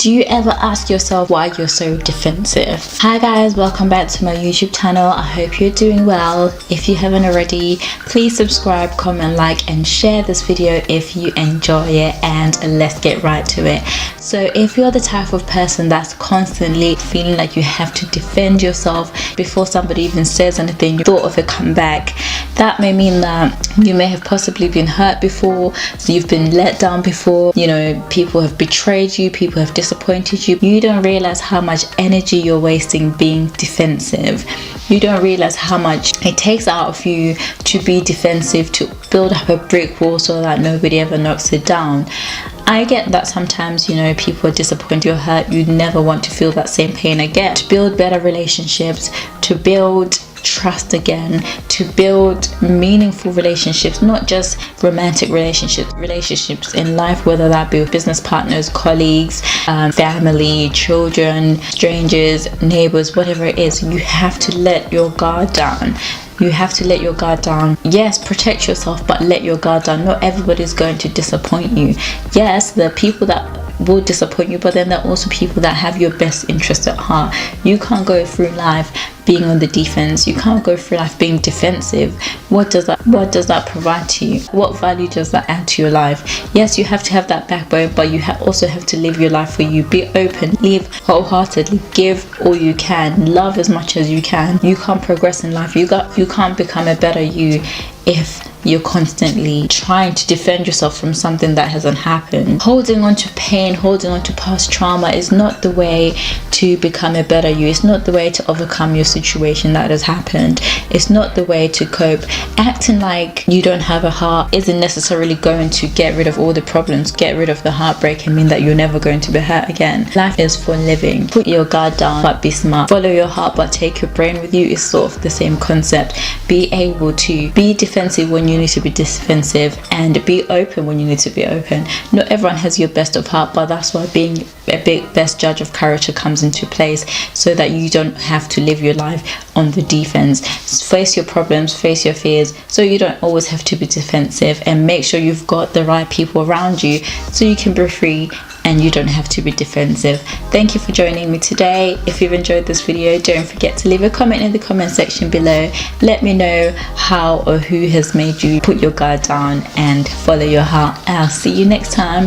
Do you ever ask yourself why you're so defensive? Hi guys, welcome back to my YouTube channel. I hope you're doing well. If you haven't already, please subscribe, comment, like and share this video if you enjoy it, and let's get right to it. So if you're the type of person that's constantly feeling like you have to defend yourself before somebody even says anything, you thought of a comeback, that may mean that you may have possibly been hurt before, so you've been let down before, you know, people have betrayed you, people have disappointed you. You don't realize how much energy you're wasting being defensive. You don't realize how much it takes out of you to be defensive, to build up a brick wall so that nobody ever knocks it down. I get that sometimes, you know, people are disappointed or hurt. You never want to feel that same pain again. To build better relationships, to build trust again, to build meaningful relationships, not just romantic relationships in life, whether that be with business partners, colleagues, family, children, strangers, neighbors, whatever it is. You have to let your guard down. You have to let your guard down. Yes, protect yourself, but let your guard down. Not everybody's going to disappoint you. Yes, there are people that will disappoint you, but then there are also people that have your best interest at heart. You can't go through life being on the defense. You can't go through life being defensive. What does that provide to you? What value does that add to your life? Yes, you have to have that backbone, but you also have to live your life for you. Be open, live wholeheartedly, give all you can, love as much as you can. You can't progress in life. You can't become a better you if you're constantly trying to defend yourself from something that hasn't happened. Holding on to pain, holding on to past trauma is not the way to become a better you. It's not the way to overcome your situation that has happened. It's not the way to cope. Acting like you don't have a heart isn't necessarily going to get rid of all the problems, get rid of the heartbreak, and mean that you're never going to be hurt again. Life is for living. Put your guard down, but be smart. Follow your heart, but take your brain with you. Is sort of the same concept. Be able to be defensive when you need to be defensive, and be open when you need to be open. Not everyone has your best of heart, but that's why being a big best judge of character comes into place, so that you don't have to live your life on the defense. Face your problems, face your fears, so you don't always have to be defensive, and make sure you've got the right people around you so you can be free and you don't have to be defensive. Thank you for joining me today. If you've enjoyed this video, don't forget to leave a comment in the comment section below. Let me know how or who has made you put your guard down and follow your heart. I'll see you next time.